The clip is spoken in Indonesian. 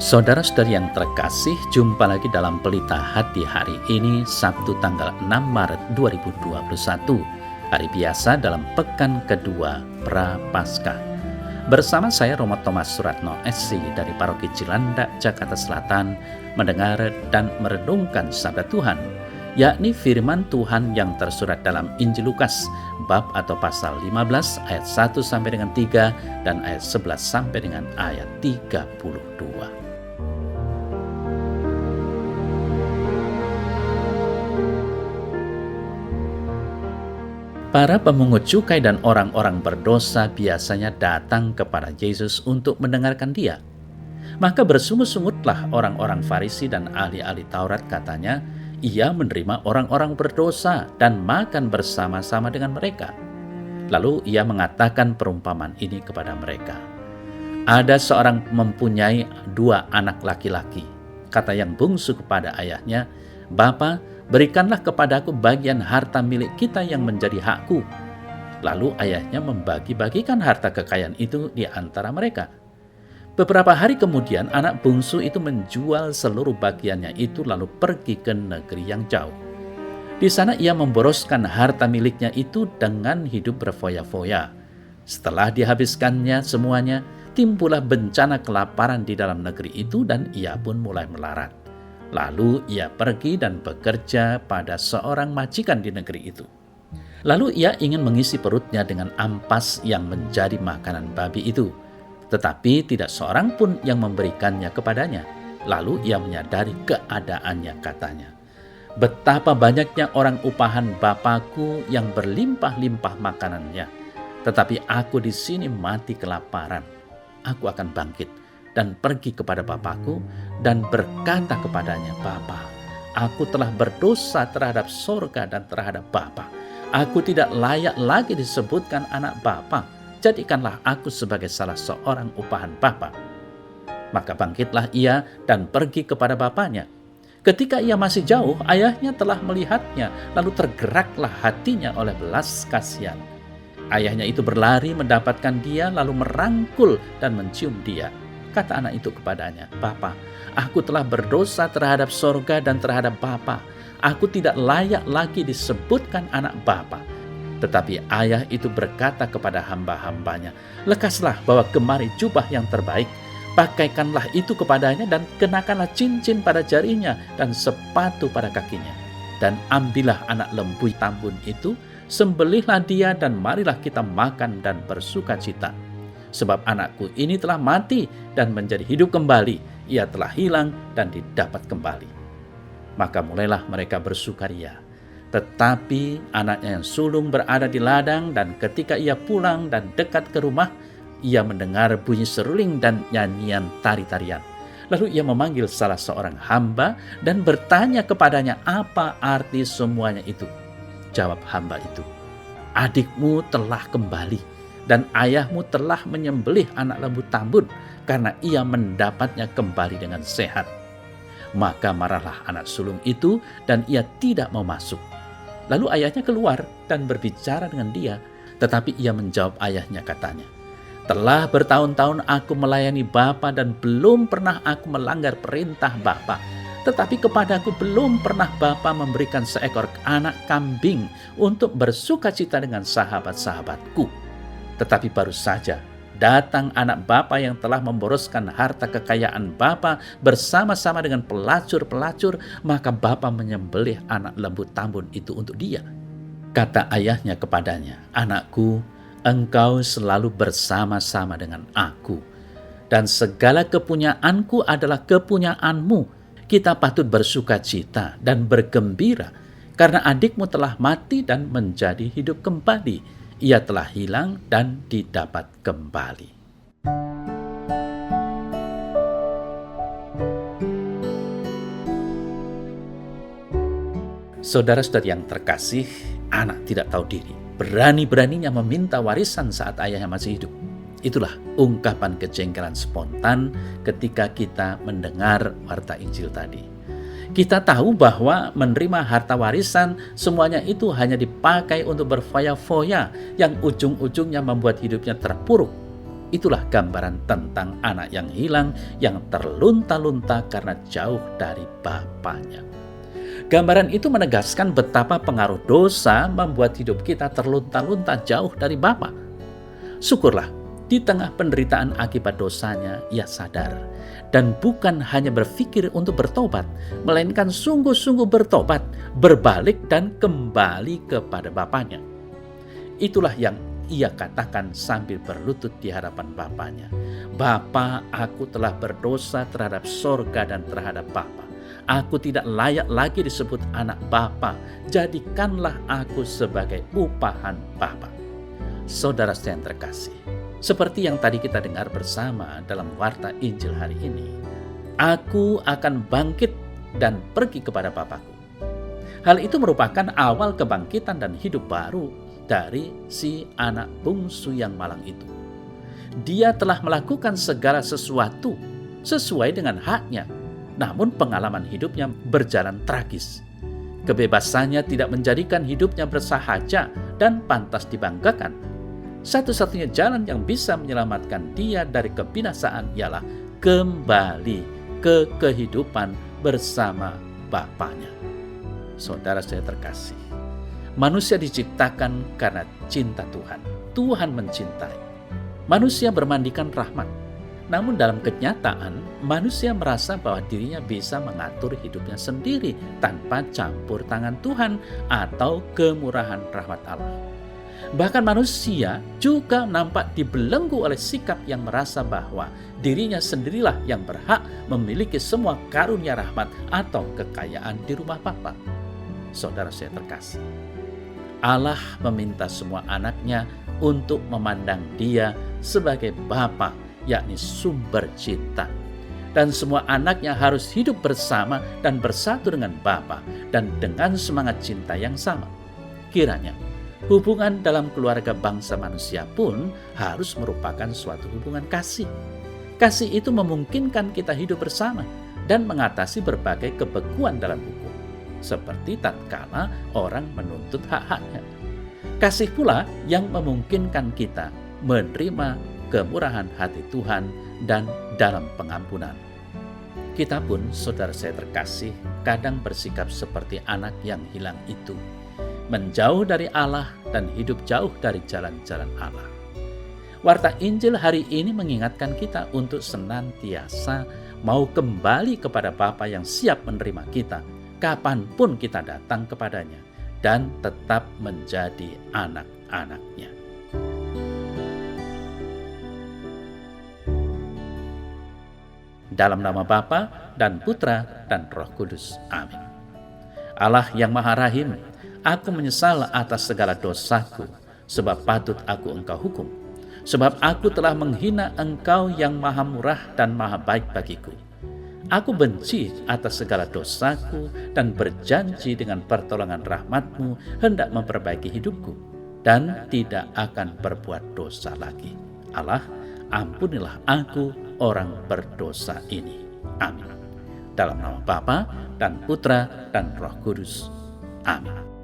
Saudara-saudari yang terkasih, jumpa lagi dalam Pelita Hati hari ini, Sabtu tanggal 6 Maret 2021, hari biasa dalam pekan kedua Prapaskah. Bersama saya Romo Thomas Suratno SC dari Paroki Cilandak, Jakarta Selatan, mendengar dan merenungkan sabda Tuhan, yakni firman Tuhan yang tersurat dalam Injil Lukas, bab atau pasal 15 ayat 1 sampai dengan 3 dan ayat 11 sampai dengan ayat 32. Para pemungut cukai dan orang-orang berdosa biasanya datang kepada Yesus untuk mendengarkan Dia. Maka bersungut-sungutlah orang-orang Farisi dan ahli-ahli Taurat, katanya, Ia menerima orang-orang berdosa dan makan bersama-sama dengan mereka. Lalu Ia mengatakan perumpamaan ini kepada mereka. Ada seorang mempunyai 2 anak laki-laki. Kata yang bungsu kepada ayahnya, "Bapa, berikanlah kepadaku bagian harta milik kita yang menjadi hakku." Lalu ayahnya membagi-bagikan harta kekayaan itu di antara mereka. Beberapa hari kemudian anak bungsu itu menjual seluruh bagiannya itu lalu pergi ke negeri yang jauh. Di sana ia memboroskan harta miliknya itu dengan hidup berfoya-foya. Setelah dihabiskannya semuanya, timbullah bencana kelaparan di dalam negeri itu dan ia pun mulai melarat. Lalu ia pergi dan bekerja pada seorang majikan di negeri itu. Lalu ia ingin mengisi perutnya dengan ampas yang menjadi makanan babi itu. Tetapi tidak seorang pun yang memberikannya kepadanya. Lalu ia menyadari keadaannya, katanya, "Betapa banyaknya orang upahan Bapakku yang berlimpah-limpah makanannya. Tetapi aku di sini mati kelaparan. Aku akan bangkit dan pergi kepada Bapakku dan berkata kepadanya, Bapa, aku telah berdosa terhadap sorga dan terhadap Bapa. Aku tidak layak lagi disebutkan anak Bapa. Jadikanlah aku sebagai salah seorang upahan Bapa." Maka bangkitlah ia dan pergi kepada bapaknya. Ketika ia masih jauh, ayahnya telah melihatnya, lalu tergeraklah hatinya oleh belas kasihan. Ayahnya itu berlari mendapatkan dia, lalu merangkul dan mencium dia. Kata anak itu kepadanya, "Bapa, aku telah berdosa terhadap sorga dan terhadap Bapa. Aku tidak layak lagi disebutkan anak Bapa." Tetapi ayah itu berkata kepada hamba-hambanya, "Lekaslah bawa kemari jubah yang terbaik, pakaikanlah itu kepadanya dan kenakanlah cincin pada jarinya dan sepatu pada kakinya. Dan ambillah anak lembu tambun itu, sembelihlah dia dan marilah kita makan dan bersuka cita. Sebab anakku ini telah mati dan menjadi hidup kembali, ia telah hilang dan didapat kembali." Maka mulailah mereka bersukaria. Tetapi anaknya yang sulung berada di ladang, dan ketika ia pulang dan dekat ke rumah, ia mendengar bunyi seruling dan nyanyian tari-tarian. Lalu ia memanggil salah seorang hamba dan bertanya kepadanya apa arti semuanya itu. Jawab hamba itu, "Adikmu telah kembali dan ayahmu telah menyembelih anak lembu tambun karena ia mendapatnya kembali dengan sehat." Maka marahlah anak sulung itu dan ia tidak mau masuk. Lalu ayahnya keluar dan berbicara dengan dia, tetapi ia menjawab ayahnya, katanya, "Telah bertahun-tahun aku melayani Bapa dan belum pernah aku melanggar perintah Bapa. Tetapi kepadaku belum pernah Bapa memberikan seekor anak kambing untuk bersuka cita dengan sahabat-sahabatku. Tetapi baru saja datang anak Bapa yang telah memboroskan harta kekayaan Bapa bersama-sama dengan pelacur-pelacur, maka Bapa menyembelih anak lembu tambun itu untuk dia." Kata ayahnya kepadanya, "Anakku, engkau selalu bersama-sama dengan aku, dan segala kepunyaanku adalah kepunyaanmu. Kita patut bersuka cita dan bergembira, karena adikmu telah mati dan menjadi hidup kembali. Ia telah hilang dan didapat kembali." Saudara-saudari yang terkasih, anak tidak tahu diri, berani-beraninya meminta warisan saat ayahnya masih hidup. Itulah ungkapan kejengkelan spontan ketika kita mendengar warta Injil tadi. Kita tahu bahwa menerima harta warisan semuanya itu hanya dipakai untuk berfoya-foya yang ujung-ujungnya membuat hidupnya terpuruk. Itulah gambaran tentang anak yang hilang, yang terlunta-lunta karena jauh dari bapaknya. Gambaran itu menegaskan betapa pengaruh dosa membuat hidup kita terlunta-lunta jauh dari Bapa. Syukurlah, di tengah penderitaan akibat dosanya, ia sadar dan bukan hanya berpikir untuk bertobat, melainkan sungguh-sungguh bertobat, berbalik dan kembali kepada Bapaknya. Itulah yang ia katakan sambil berlutut di hadapan Bapaknya. Bapa, aku telah berdosa terhadap sorga dan terhadap Bapa. Aku tidak layak lagi disebut anak Bapa. Jadikanlah aku sebagai upahan Bapa. Saudara yang terkasih, seperti yang tadi kita dengar bersama dalam warta Injil hari ini, aku akan bangkit dan pergi kepada Bapakku. Hal itu merupakan awal kebangkitan dan hidup baru dari si anak bungsu yang malang itu. Dia telah melakukan segala sesuatu sesuai dengan haknya, namun pengalaman hidupnya berjalan tragis. Kebebasannya tidak menjadikan hidupnya bersahaja dan pantas dibanggakan. Satu-satunya jalan yang bisa menyelamatkan dia dari kebinasaan ialah kembali ke kehidupan bersama Bapaknya. Saudara saya terkasih, manusia diciptakan karena cinta Tuhan. Tuhan mencintai. Manusia bermandikan rahmat. Namun dalam kenyataan, manusia merasa bahwa dirinya bisa mengatur hidupnya sendiri tanpa campur tangan Tuhan atau kemurahan rahmat Allah. Bahkan manusia juga nampak dibelenggu oleh sikap yang merasa bahwa dirinya sendirilah yang berhak memiliki semua karunia rahmat atau kekayaan di rumah Bapa. Saudara saya terkasih, Allah meminta semua anaknya untuk memandang Dia sebagai Bapa, yakni sumber cinta. Dan semua anaknya harus hidup bersama dan bersatu dengan Bapa dan dengan semangat cinta yang sama. Kiranya hubungan dalam keluarga bangsa manusia pun harus merupakan suatu hubungan kasih. Kasih itu memungkinkan kita hidup bersama dan mengatasi berbagai kebekuan dalam hukum, seperti tatkala orang menuntut hak-haknya. Kasih pula yang memungkinkan kita menerima kemurahan hati Tuhan dan dalam pengampunan. Kita pun, saudara saya terkasih, kadang bersikap seperti anak yang hilang itu, menjauh dari Allah dan hidup jauh dari jalan-jalan Allah. Warta Injil hari ini mengingatkan kita untuk senantiasa mau kembali kepada Bapa yang siap menerima kita, kapanpun kita datang kepadanya, dan tetap menjadi anak-anaknya. Dalam nama Bapa dan Putra dan Roh Kudus. Amin. Allah yang Maha Rahim, aku menyesal atas segala dosaku, sebab patut aku Engkau hukum. Sebab aku telah menghina Engkau yang Maha Murah dan Maha Baik bagiku. Aku benci atas segala dosaku dan berjanji dengan pertolongan rahmat-Mu hendak memperbaiki hidupku dan tidak akan berbuat dosa lagi. Allah, ampunilah aku orang berdosa ini. Amin. Dalam nama Bapa dan Putra dan Roh Kudus. Amin.